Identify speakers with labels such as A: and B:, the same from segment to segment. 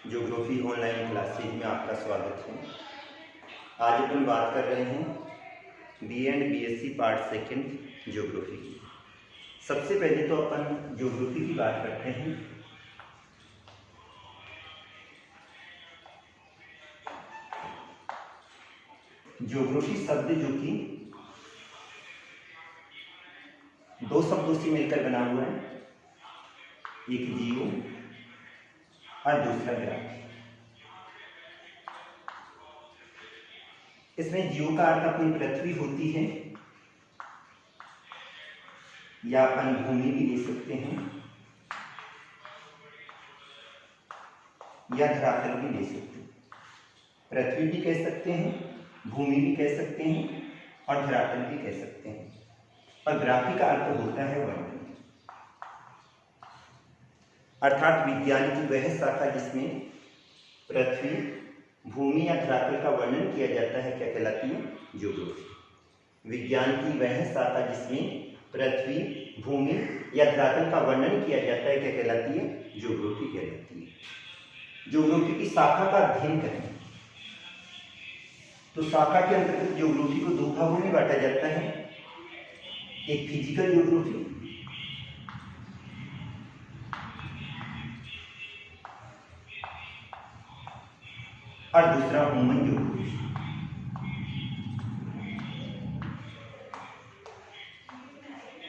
A: Geography online classes में आपका स्वागत है। आज अपन बात कर रहे हैं B and BSc part second geography की। सबसे पहले तो अपन ज्योग्राफी की बात करते हैं। ज्योग्राफी शब्द जो कि दो शब्दों से मिलकर बना हुआ है, एक जियो और दूसरा ग्राफी। इसमें जियो का अर्थ अपनी पृथ्वी होती है, या अपन भूमि भी ले सकते हैं, या धरातल भी ले सकते हैं। पृथ्वी भी कह सकते हैं, भूमि भी कह सकते हैं और धरातल भी कह सकते हैं। और ग्राफी का अर्थ होता है वर्णन, अर्थात विज्ञान की वह शाखा जिसमें पृथ्वी, भूमि या धरातल का वर्णन किया जाता है, क्या कहलाती है? ज्योग्राफी। विज्ञान की वह शाखा जिसमें पृथ्वी, भूमि या धरातल का वर्णन किया जाता है, क्या कहलाती है? ज्योग्राफी कहलाती है। ज्योग्राफी की शाखा का अध्ययन करें तो शाखा के अंतर्गत ज्योग्राफी को दो भागों में बांटा जाता है, एक फिजिकल ज्योग्राफी और दूसरा ह्यूमन ज्योग्राफी।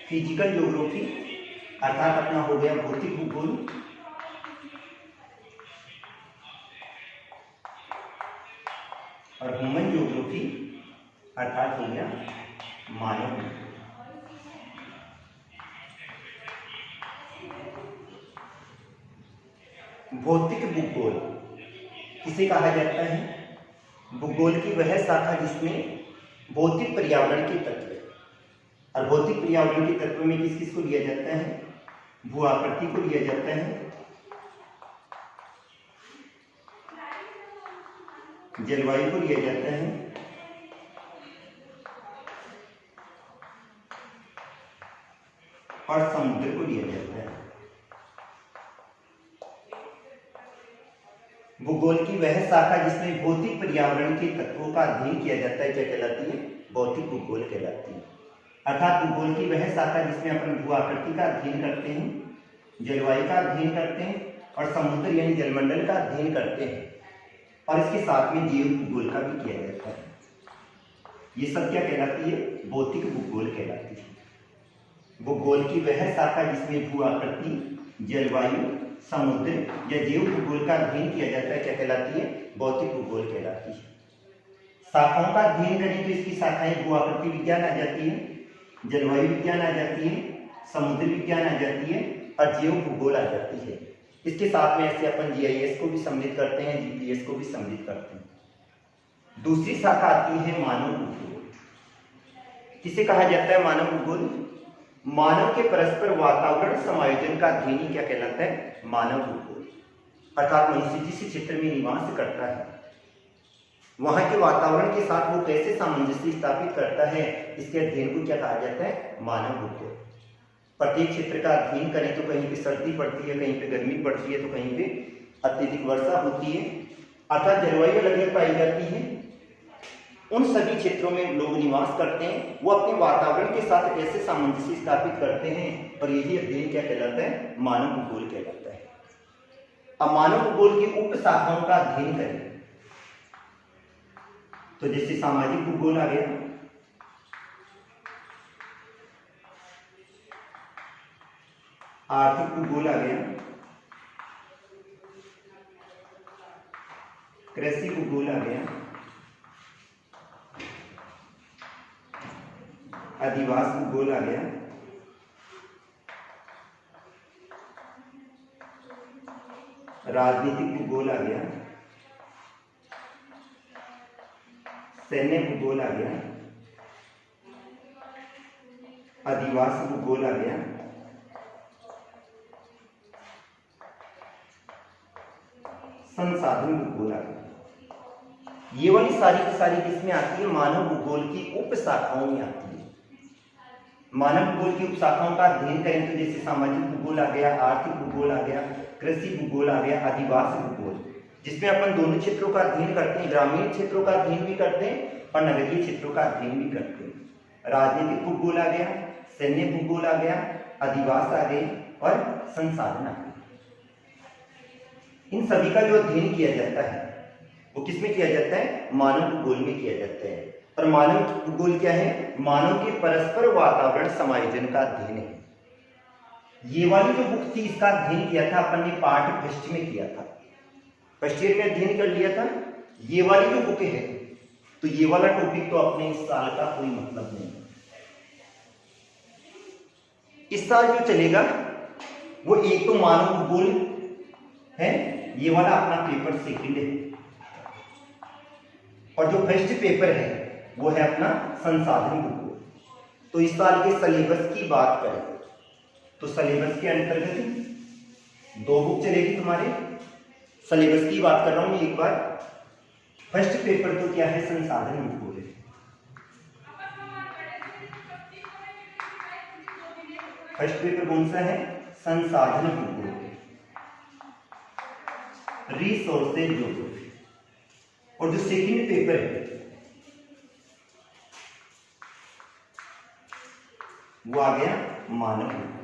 A: फिजिकल ज्योग्राफी अर्थात अपना हो गया भौतिक भूगोल, और ह्यूमन ज्योग्राफी अर्थात हो गया मानव भूगोल। भौतिक भूगोल किसे कहा जाता है? भूगोल की वह शाखा जिसमें भौतिक पर्यावरण के तत्व, और भौतिक पर्यावरण के तत्व में किस किस को लिया जाता है? भू आकृति को लिया जाता है, जलवायु को लिया जाता है, और समुद्र को लिया जाता है। भूगोल की वह शाखा जिसमें भौतिक पर्यावरण के तत्वों का अध्ययन किया जाता है, क्या कहलाती है? भौतिक भूगोल कहलाती है। अर्थात भूगोल की वह शाखा जिसमें अपन भू आकृति का अध्ययन करते हैं, जलवायु का अध्ययन करते हैं और समुद्र यानी जलमंडल का अध्ययन करते हैं, और इसके साथ में जीव भूगोल का भी किया जाता है। ये सब क्या कहलाती है? भौतिक भूगोल कहलाती है। भूगोल की वह शाखा जिसमें भू आकृति, जलवायु, समुद्र या जीव भूगोल का अध्ययन किया जाता है, क्या कहलाती है? भौतिक भूगोल कहलाती है। शाखाओं का अध्ययन करें तो इसकी शाखाएं भू आकृति विज्ञान आ जाती है, जलवायु विज्ञान आ जाती है, समुद्र विज्ञान आ जाती है और जीव भूगोल आ जाती है। इसके साथ में ऐसे अपन जीआईएस को भी सम्मिलित करते हैं, जीपीएस को भी सम्मिलित करते हैं। दूसरी शाखा आती है मानव भूगोल। किसे कहा जाता है मानव भूगोल? मानव के परस्पर वातावरण समायोजन का अध्ययन ही क्या कहलाता है? मानव भूगोल। अर्थात मनुष्य जिस क्षेत्र में निवास करता है वहां के वातावरण के साथ वो कैसे सामंजस्य स्थापित करता है, इसके अध्ययन को क्या कहा जाता है? मानव भूगोल। प्रत्येक क्षेत्र का अध्ययन करें तो कहीं पे सर्दी पड़ती है, कहीं पे गर्मी पड़ती है, तो कहीं पे अत्यधिक वर्षा होती है, अर्थात जलवायु अलग अलग पाई जाती है। उन सभी क्षेत्रों में लोग निवास करते हैं, वो अपने वातावरण के साथ कैसे सामंजस्य स्थापित करते हैं, और यही अध्ययन क्या कहलाता है? मानव भूगोल कहलाता है। अब मानव भूगोल की उप शाखाओं का अध्ययन करें तो जैसे सामाजिक भूगोल आ गया, आर्थिक भूगोल आ गया, कृषि भूगोल आ गया, आदिवासी भूगोल आ गया, राजनीतिक भूगोल आ गया, सैन्य भूगोल आ गया, आदिवासी भूगोल आ गया, संसाधन भूगोल आ गया। ये वाली सारी की सारी किसमें आती है? मानव भूगोल की उप शाखाओं में आती है। मानव भूगोल की उप शाखाओं का अध्ययन करें तो जैसे सामाजिक भूगोल आ गया, आर्थिक भूगोल आ गया, कृषि भूगोल आ गया, आदिवासी भूगोल, जिसमें अपन दोनों क्षेत्रों का अध्ययन करते हैं, ग्रामीण क्षेत्रों का अध्ययन भी करते हैं और नगरीय क्षेत्रों का अध्ययन भी करते हैं। राजनीतिक भूगोल आ गया, सैन्य भूगोल आ गया, अधिवास आ गए और संसाधन आ गए। इन सभी का जो अध्ययन किया जाता है वो किसमें किया जाता है? मानव भूगोल में किया जाता है। और मानव भूगोल क्या है? मानव के परस्पर वातावरण समायोजन का अध्ययन है। ये वाली जो बुक थी इसका अध्ययन किया था अपन ने पाठ फर्स्ट में किया था, फर्स्ट ईयर में अध्ययन कर लिया था। ये वाली जो बुक है तो ये वाला टॉपिक तो अपने इस साल का कोई मतलब नहीं। इस साल जो चलेगा वो एक तो मानव भूगोल है, ये वाला अपना पेपर सेकंड है, और जो फर्स्ट पेपर है वो है अपना संसाधन भूगोल। तो इस साल के सिलेबस की बात करें तो सिलेबस के अंतर्गत 2 बुक चलेगी तुम्हारे। सिलेबस की बात कर रहा हूं एक बार। फर्स्ट पेपर तो क्या है? संसाधन भूगोल है। फर्स्ट पेपर कौन सा है? संसाधन भूगोल, रिसोर्सेज ज्योग्राफी। और जो सेकंड पेपर है वो आ गया मानव भूगोल।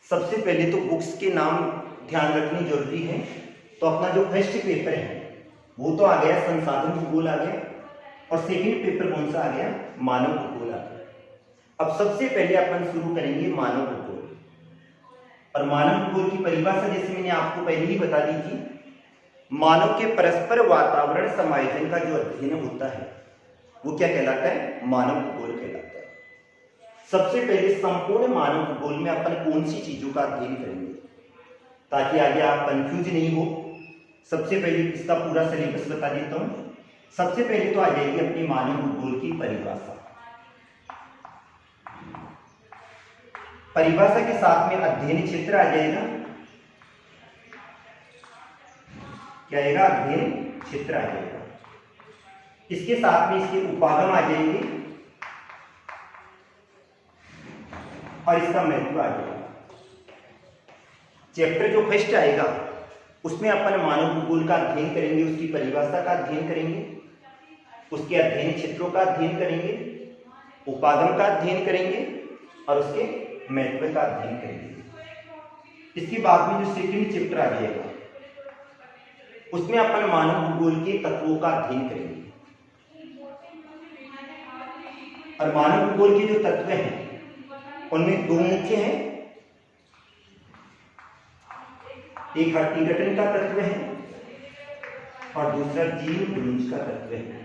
A: सबसे पहले तो बुक्स के नाम ध्यान रखने जरूरी है। तो अपना जो फर्स्ट पेपर है वो तो आ गया संसाधन भूगोल आ गया, और सेकंड पेपर कौन सा आ गया? मानव भूगोल आ गया। अब सबसे पहले अपन शुरू करेंगे मानव भूगोल। और मानव भूगोल की परिभाषा जैसे मैंने आपको पहले ही बता दी थी, मानव के परस्पर वातावरण समायोजन का जो अध्ययन होता है वो क्या कहलाता है? मानव भूगोल कहलाता है। सबसे पहले संपूर्ण मानव भूगोल में अपन कौन सी चीजों का अध्ययन करेंगे ताकि आगे आप कंफ्यूज नहीं हो। सबसे पहले इसका पूरा सिलेबस बता देता हूं। सबसे पहले तो आ जाएगी अपनी मानव भूगोल की परिभाषा। परिभाषा के साथ में अध्ययन क्षेत्र आ जाएगा। क्या आएगा? अध्ययन क्षेत्र आ जाएगा। इसके साथ में इसके उपागम आ जाएंगे और इसका महत्व आ जाएगा। चैप्टर जो फर्स्ट आएगा उसमें अपन मानव भूगोल का अध्ययन करेंगे, उसकी परिभाषा का अध्ययन करेंगे, उसके अध्ययन क्षेत्रों का अध्ययन करेंगे, उपागम का अध्ययन करेंगे और उसके महत्व का अध्ययन करेंगे। इसके बाद में जो सेकंड चैप्टर आ जाएगा उसमें अपन मानव भूगोल के तत्वों का अध्ययन करेंगे। और मानव भूगोल के जो तत्व हैं उनमें 2 मुख्य हैं। एक हड्डी गठन का तत्व है और दूसरा जीव गुंज का तत्व है।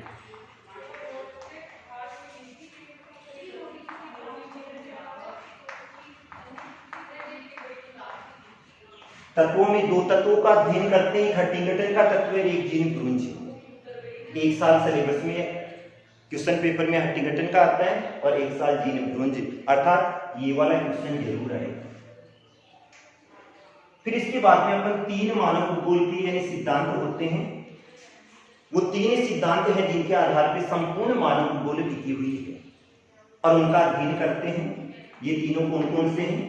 A: तत्वों में 2 तत्वों का अध्ययन करते हैं, एक हड्डी गठन का तत्व है, एक जीव गुंज। एक साल सिलेबस में क्वेश्चन पेपर में हड्डी गठन का आता है और एक साल जीव गुंज, अर्थात ये वाला क्वेश्चन जरूर आएगा। फिर इसके बाद में अपन 3 मानव भूगोल के यानी सिद्धांत होते हैं। वो 3 सिद्धांत हैं जिनके आधार पर संपूर्ण मानव भूगोल टिकी हुई है और उनका अध्ययन करते हैं। ये तीनों कौन कौन से हैं?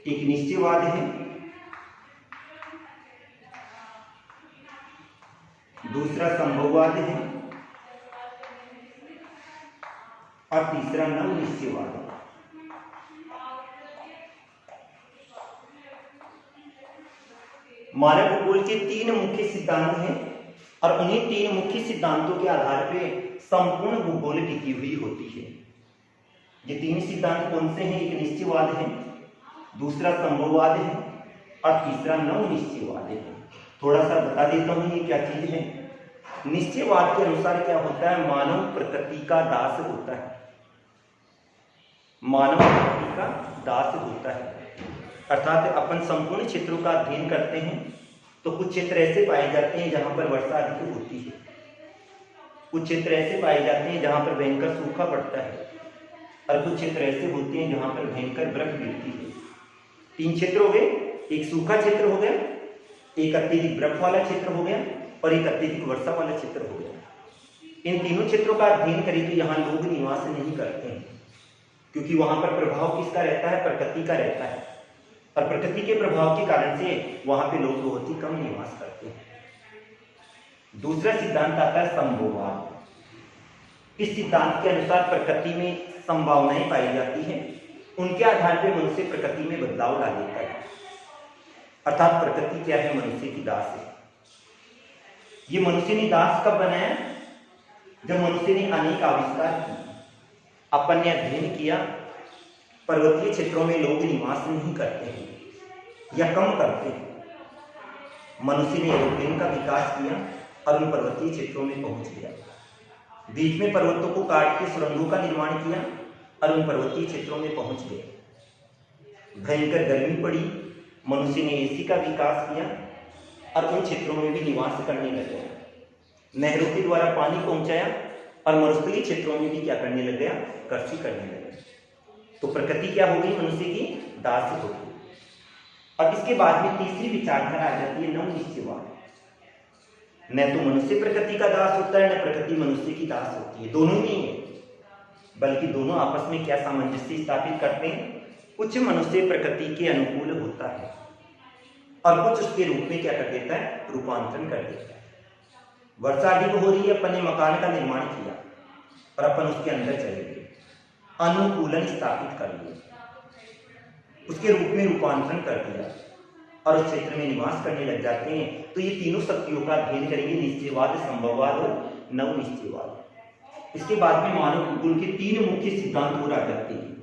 A: एक निश्चयवाद है, दूसरा संभववाद है और तीसरा नव निश्चयवाद है। मानव भूगोल के 3 मुख्य सिद्धांत हैं और उन्हीं 3 मुख्य सिद्धांतों के आधार पर संपूर्ण भूगोल टिकी हुई होती है। ये 3 सिद्धांत कौन से हैं? एक निश्चयवाद है, दूसरा संभववाद है और तीसरा नव निश्चयवाद है। थोड़ा सा बता देता हूं ये क्या चीज है। निश्चयवाद के अनुसार क्या होता है? मानव प्रकृति का दास होता है। मानव प्रकृति का दास होता है, अर्थात अपन संपूर्ण क्षेत्रों का अध्ययन करते हैं तो कुछ क्षेत्र ऐसे पाए जाते हैं जहां पर वर्षा अधिक होती है, कुछ क्षेत्र ऐसे पाए जाते हैं जहां पर भयंकर सूखा पड़ता है और कुछ क्षेत्र ऐसे होते हैं जहां पर भयंकर बर्फ गिरती है। 3 क्षेत्र हो गए, एक सूखा क्षेत्र हो गया, एक अत्यधिक बर्फ वाला क्षेत्र हो गया और एक अत्यधिक वर्षा वाला क्षेत्र हो गया। इन तीनों क्षेत्रों का अध्ययन करें तो यहाँ लोग निवास नहीं करते हैं क्योंकि वहां पर प्रभाव किसका रहता है? प्रकृति का रहता है, और प्रकृति के प्रभाव के कारण से वहां पे लोग बहुत ही कम निवास करते हैं। दूसरा सिद्धांत आता है संभोगवाद। इस सिद्धांत के अनुसार प्रकृति में संभावनाएं पाई जाती हैं, उनके आधार पर मनुष्य प्रकृति में बदलाव ला देता है। अर्थात प्रकृति क्या है? मनुष्य की दास है। ये मनुष्य ने दास कब बनाया? जब मनुष्य ने अनेक आविष्कार किए, अपन ने अध्ययन किया, पर्वतीय क्षेत्रों में लोग निवास नहीं करते हैं या कम करते हैं। मनुष्य ने एरोप्लेन का विकास किया और उन पर्वतीय क्षेत्रों में पहुंच गया। बीच में पर्वतों को काट के सुरंगों का निर्माण किया और उन पर्वतीय क्षेत्रों में पहुंच गए। भयंकर गर्मी पड़ी, मनुष्य ने एसी का विकास किया और उन क्षेत्रों में भी निवास करने लगे। नहरों के द्वारा पानी पहुंचाया और मरुस्थलीय क्षेत्रों में भी क्या करने लग गया? कृषि करने लगे। तो प्रकृति क्या हो गई? मनुष्य की दास हो गई। अब इसके बाद में तीसरी विचारधारा आ जाती है नवनिश्चयवाद। न तो मनुष्य प्रकृति का दास होता है, न प्रकृति मनुष्य की दास होती है, दोनों नहीं है, बल्कि दोनों आपस में क्या सामंजस्य स्थापित करते हैं? कुछ मनुष्य प्रकृति के अनुकूल होता है और कुछ उसके रूप में क्या कर देता है? रूपांतरण कर देता है। वर्षा अधिक हो रही है, अपन ने मकान का निर्माण किया और अपन उसके अंदर चले गए, अनुकूलन स्थापित कर लिया, उसके रूप में रूपांतरण कर दिया और उस क्षेत्र में निवास करने लग जाते हैं। तो ये तीनों शक्तियों का अध्ययन करेंगे, निश्चयवाद, संभववाद और नवनिश्चयवाद। इसके बाद में मानव भूगोल के तीन मुख्य सिद्धांत और आ जाते हैं।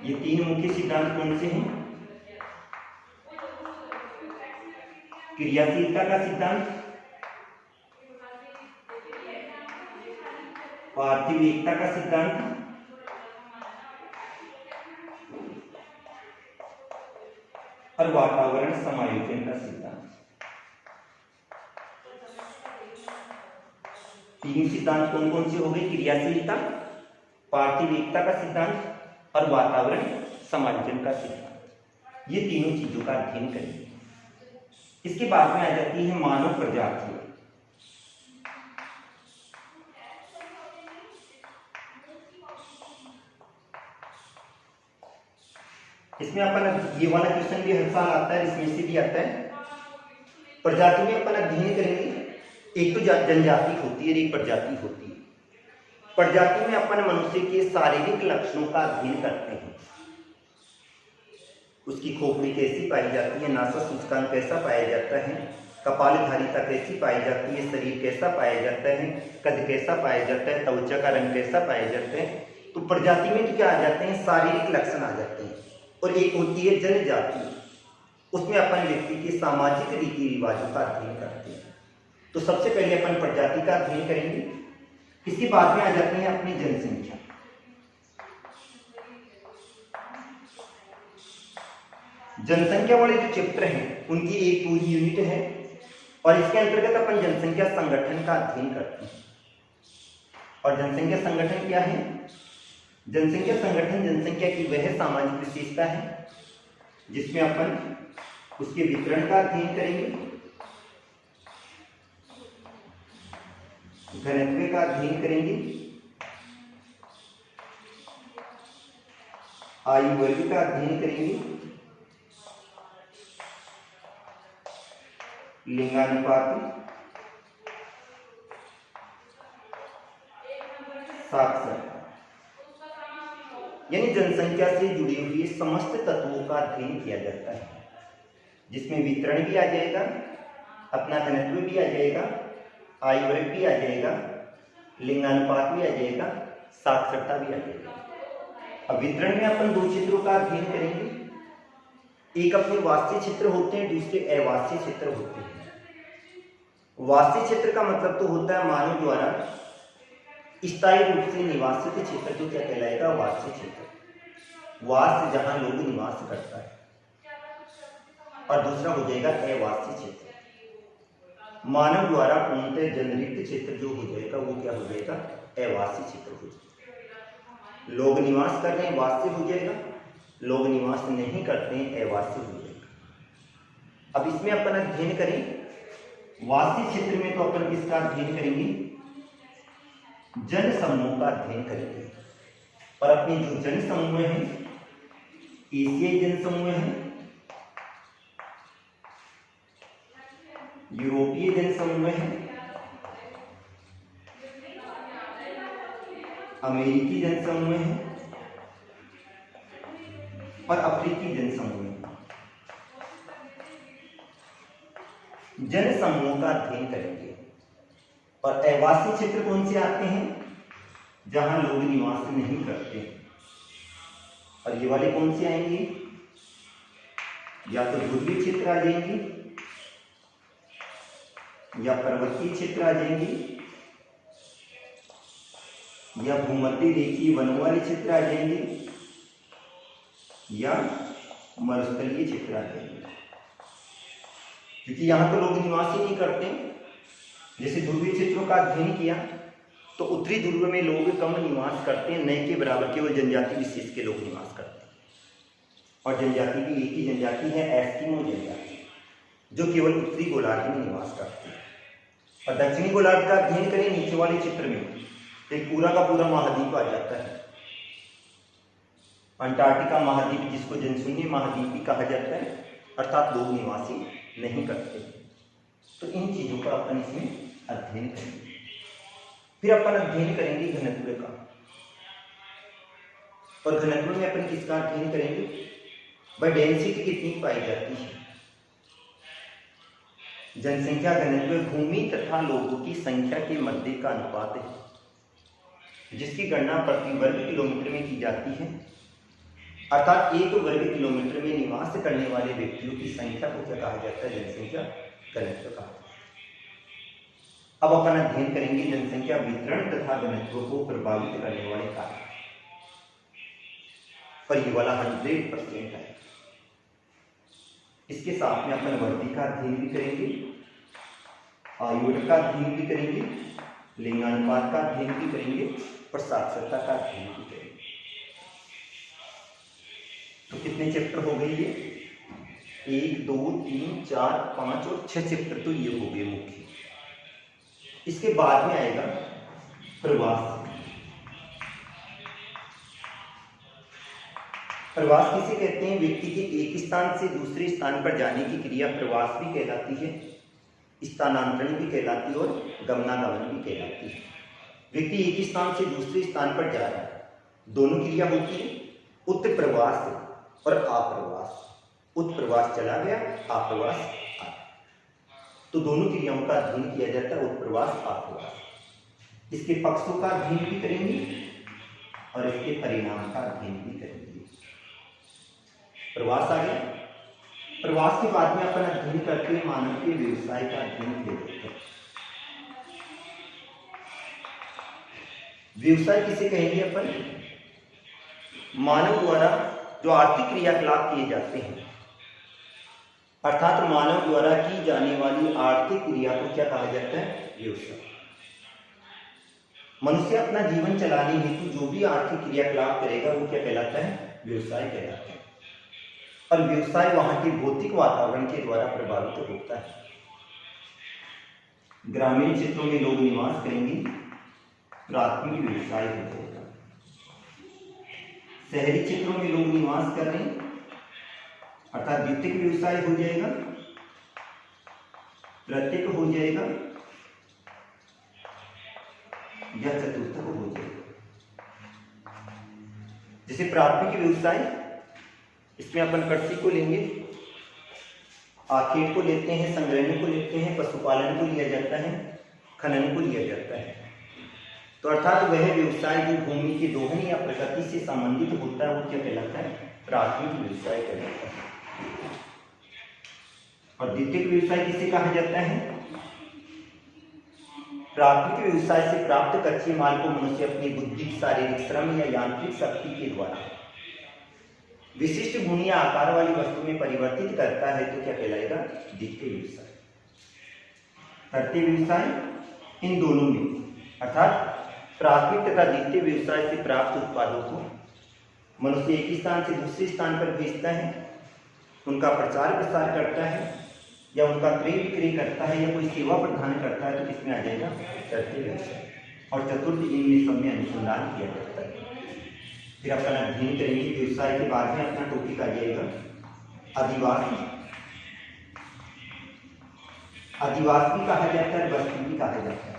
A: ये तीन मुख्य सिद्धांत कौन से हैं? क्रियाशीलता का सिद्धांत, पार्थिव एकता का सिद्धांत और वातावरण समायोजन का सिद्धांत। तीन सिद्धांत कौन कौन से हो गए? क्रियाशीलता, पार्थिव एकता का सिद्धांत और वातावरण समायोजन का सिद्धांत। ये तीनों चीजों का अध्ययन करेंगे। इसके बाद में आ जाती है मानव प्रजाति। इसमें अपन ये वाला क्वेश्चन भी हर साल आता है, इसमें से भी आता है। प्रजाति में अपन अध्ययन करेंगे, एक तो जनजाति होती है, एक प्रजाति होती है। प्रजाति में अपन मनुष्य के शारीरिक लक्षणों का अध्ययन करते हैं। उसकी खोपड़ी कैसी पाई जाती है, नासा सूचकांक कैसा पाया जाता है, कपालधारिता कैसी पाई जाती है, शरीर कैसा पाया जाता है, कद कैसा पाया जाता है, त्वचा का रंग कैसा पाया जाता है। तो प्रजाति में तो क्या आ जाते हैं? शारीरिक लक्षण आ जाते हैं। और एक होती है जनजाति, उसमें अपन व्यक्ति के सामाजिक रीति रिवाजों का अध्ययन करते हैं। तो सबसे पहले अपन प्रजाति का अध्ययन करेंगे। इसके बाद में आ जाते हैं अपनी जनसंख्या। जनसंख्या वाले जो चैप्टर हैं उनकी एक पूरी यूनिट है और इसके अंतर्गत अपन जनसंख्या संगठन का अध्ययन करते हैं। और जनसंख्या संगठन क्या है? जनसंख्या संगठन जनसंख्या की वह सामाजिक विशेषता है जिसमें अपन उसके वितरण का अध्ययन करेंगे, घनत्व का अध्ययन करेंगे, आयु वर्ग का अध्ययन करेंगे, लिंगानुपात, साक्षरता, यानी जनसंख्या से जुड़ी हुई समस्त तत्वों का अध्ययन किया जाता है, जिसमें वितरण भी आ जाएगा, अपना घनत्व भी आ जाएगा, आयु वर्ग भी आ जाएगा, लिंगानुपात भी आ जाएगा, साक्षरता भी आ जाएगा। अब वितरण में अपन दो क्षेत्रों का अध्ययन करेंगे। एक अपने वास्य क्षेत्र होते हैं, दूसरे अवास्य क्षेत्र होते हैं। वास्य क्षेत्र का मतलब तो होता है मानव द्वारा स्थायी रूप से निवासित क्षेत्र, जो क्या कहलाएगा? वास्य क्षेत्र, वास जहां लोग निवास करता है। और दूसरा हो जाएगा अवास्य क्षेत्र, मानव द्वारा पूर्णतः जनरहित क्षेत्र जो हो जाएगा वो क्या हो जाएगा? अवास्य क्षेत्र हो जाएगा। लोग निवास कर रहे हैं, वास्य हो जाएगा, लोग निवास नहीं करते हैं, अवास्य हो जाएगा। अब इसमें अपन अध्ययन करें वास्य क्षेत्र में, तो अपन किसका अध्ययन करेंगे? जन समूह का अध्ययन करेंगे। और अपने जो जन समूह हैं, एशियाई जन समूह है, यूरोपीय जन समूह है, अमेरिकी जन समूह है और अफ्रीकी जन समूह है। जन समूह का अध्ययन करेंगे। और आवासीय क्षेत्र कौन से आते हैं? जहां लोग निवास नहीं करते। और ये वाले कौन से आएंगे? या तो ध्रुवीय क्षेत्र आ जाएंगे, या पर्वतीय क्षेत्र आ जाएंगे, या भूमध्य रेखीय वनों वाले क्षेत्र आ जाएंगे, या मरुस्थलीय क्षेत्र आ जाएंगे। क्योंकि यहाँ तो लोग निवास ही नहीं करते। जैसे ध्रुवीय क्षेत्रों का अध्ययन किया तो उत्तरी ध्रुव में लोग कम निवास करते हैं, न के बराबर केवल जनजाति विशेष के लोग निवास करते हैं। और जनजाति की एक ही जनजाति है, एस्किमो जनजाति, जो केवल उत्तरी गोलार्ध में निवास करते हैं। और दक्षिणी गोलार्ध का अध्ययन करें नीचे वाले क्षेत्र में, तो एक पूरा का पूरा महाद्वीप आ जाता है। अंटार्कटिका महाद्वीप, जिसको जनशून्य महाद्वीप भी कहा जाता है, अर्थात लोग निवासी नहीं करते। तो इन चीजों का अपन इसमें अध्ययन करेंगे। फिर अपन अध्ययन करेंगे घनत्व का। और घनत्व में अपन किसका अध्ययन करेंगे? भाई डेंसिटी कितनी पाई जाती है? जनसंख्या घनत्व भूमि तथा लोगों की संख्या के मध्य का अनुपात है, जिसकी गणना प्रति वर्ग किलोमीटर में की जाती है। अर्थात एक वर्ग किलोमीटर में निवास करने वाले व्यक्तियों की संख्या को क्या कहा जाता है? जनसंख्या घनत्व कहा जाता है। अब अपन अध्ययन करेंगे जनसंख्या वितरण तथा घनत्व को प्रभावित करने वाले कारक। पर ये वाला 100% है। इसके साथ में अपन वर्दी का अध्ययन भी करेंगे, आयुर्वेद का अध्ययन भी करेंगे, लिंगानुपात का अध्ययन भी करेंगे और साक्षरता का अध्ययन भी करेंगे। तो कितने चैप्टर हो गए ये? 1, 2, 3, 4, 5 और 6 चैप्टर तो ये हो गए मुख्य। इसके बाद में आएगा प्रवास। प्रवास किसे कहते हैं? व्यक्ति के एक स्थान से दूसरे स्थान पर जाने की क्रिया प्रवास भी कहलाती है, स्थानांतरण भी कहलाती है और गमनागमन भी कहलाती है। व्यक्ति एक स्थान से दूसरे स्थान पर जा रहा है, दोनों क्रिया होती है, उत्प्रवास और अप्रवास। उत्प्रवास चला गया, अप्रवास आ गया। तो दोनों क्रियाओं का अध्ययन किया जाता है, उत्प्रवास अप्रवास। इसके पक्षों का अध्ययन भी करेंगे और इसके परिणाम का अध्ययन भी करेंगे। प्रवास आ गया। प्रवास के बाद में अपन अध्ययन करते हैं मानव के व्यवसाय का अध्ययन करते हैं। व्यवसाय किसे कहेंगे अपन? मानव द्वारा जो आर्थिक क्रियाकलाप किए जाते हैं, अर्थात मानव द्वारा की जाने वाली आर्थिक क्रिया को क्या कहा जाता है? व्यवसाय। मनुष्य अपना जीवन चलाने हेतु जो भी आर्थिक क्रियाकलाप करेगा वो क्या कहलाता है? व्यवसाय कहलाता है। और व्यवसाय वहां के भौतिक वातावरण के द्वारा प्रभावित होता है। ग्रामीण क्षेत्रों में लोग निवास करेंगे, प्राथमिक व्यवसाय हो जाएगा। शहरी क्षेत्रों में लोग निवास कर रहे हैं, अर्थात द्वितीयक व्यवसाय हो जाएगा, तृतीयक हो जाएगा या चतुर्थक हो जाएगा। जैसे प्राथमिक व्यवसाय, इसमें अपन कृषि को लेंगे, आखेट को लेते हैं, संग्रहण को लेते हैं, पशुपालन को लिया जाता है, खनन को लिया जाता है। तो अर्थात वह व्यवसाय जो भूमि के दोहन या प्रकृति से संबंधित होता है वो क्या कहलाता है? प्राथमिक व्यवसाय कहलाता है। और द्वितीयक व्यवसाय किसे कहा जाता है? प्राथमिक व्यवसाय से प्राप्त कच्चे माल को मनुष्य अपनी बुद्धि, शारीरिक श्रम या यांत्रिक शक्ति के द्वारा विशिष्ट गुण या आकार वाली वस्तु में परिवर्तित करता है तो क्या कहलाएगा? द्वितीय व्यवसाय। तृतीय व्यवसाय इन दोनों में, अर्थात प्राथमिक तथा द्वितीय व्यवसाय से प्राप्त उत्पादों को मनुष्य एक स्थान से दूसरे स्थान पर भेजता है, उनका प्रचार प्रसार करता है या उनका क्रय विक्रय करता है या कोई सेवा प्रदान करता है, तो किसमें आ जाएगा? तृतीय व्यवसाय। और चतुर्थ इनमें सब में अनुसंधान किया जाता है। फिर अपन अध्ययन करेंगे व्यवसाय के बाद में अपना टॉपिक आ जाएगा अधिवास। अधिवास भी कहा जाता है, बस्ती भी कहा जाता है।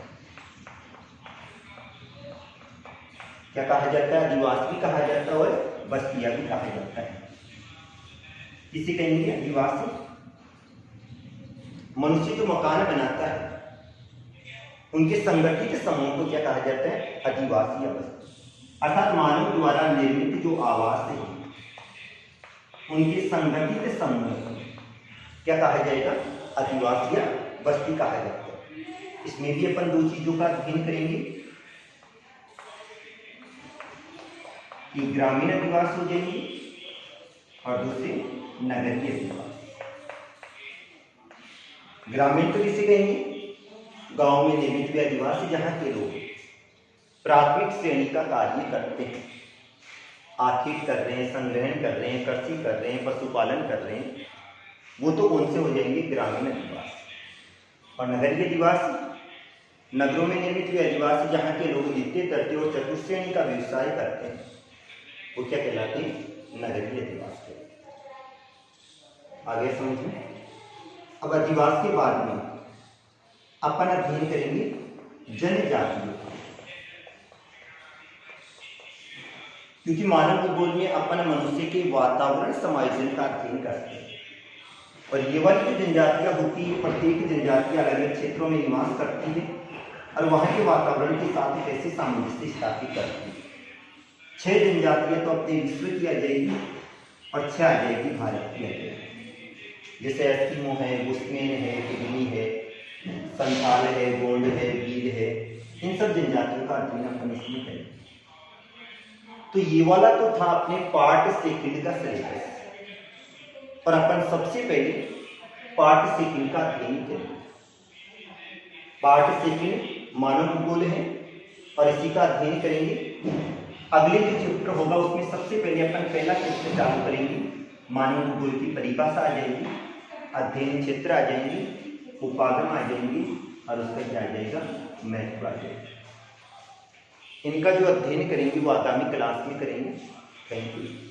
A: क्या कहा जाता है? अधिवास भी कहा जाता है और बस्तिया भी कहा जाता है। किसे कहेंगे अधिवासी? मनुष्य जो मकान बनाता है उनके संगठित समूह को क्या कहा जाता है? अधिवासी या बस्ती। अर्थात मानव द्वारा निर्मित जो आवास है उनके संगठित समूह को क्या कहा जाएगा? अधिवासी या बस्ती कहा जाता है। इसमें भी अपन दो चीजों का अध्ययन करेंगे कि ग्रामीण अधिवास हो जाएंगे और दूसरे नगरीय अधिवास। ग्रामीण तो किसे कहेंगे? गांव में निर्मित हुए अधिवासी जहां के लोग प्राथमिक श्रेणी का कार्य करते हैं, आर्थिक कर रहे हैं, संग्रहण कर रहे हैं, कृषि कर रहे हैं, पशुपालन कर रहे हैं, वो तो कौन से हो जाएंगे? ग्रामीण अधिवासी। और नगरीय अधिवासी नगरों में निर्मित हुए अधिवासी जहाँ के लोग द्वितीय तृतीय और चतुर्थ श्रेणी का व्यवसाय करते हैं वो क्या कहलाते हैं? नगरीय अधिवास के। आगे समझें। अब अधिवास के बाद में अपन अध्ययन करेंगे जनजातियों, क्योंकि मानव भूगोल में अपन मनुष्य के वातावरण समायोजन का अध्ययन करते हैं और ये वाली जो जनजातियां होती है प्रत्येक जनजाति अलग अलग क्षेत्रों में निवास करती है और वहाँ के वातावरण के साथ कैसे सामंजस्य स्थापित करती है। 6 जनजातियां तो अपने विश्व की आ जाएगी और 6 आ जाएगी भारत की आ जाएगी। जैसे एस्किमो है, बुश्मेन है, पिग्मी है, संथाल है, गोंड है, गील है, इन सब जनजातियों का अध्ययन अपन इसमें करें। तो ये वाला तो था अपने पार्ट सेकंड का सिलेबस और अपन सबसे पहले पार्ट सेकंड का अध्ययन करें। पार्ट सेकंड मानव भूगोल है और इसी का अध्ययन करेंगे। अगले जो चैप्टर होगा उसमें सबसे पहले अपन पहला चैप्टर चालू करेंगे। मानव भूगोल की परिभाषा आ जाएगी, अध्ययन क्षेत्र आ जाएंगे, उपागम आ जाएंगे और उसका क्या आ जाएगा? महत्व आ जाएगा। इनका जो अध्ययन करेंगे वो आगामी क्लास में करेंगे। Thank you.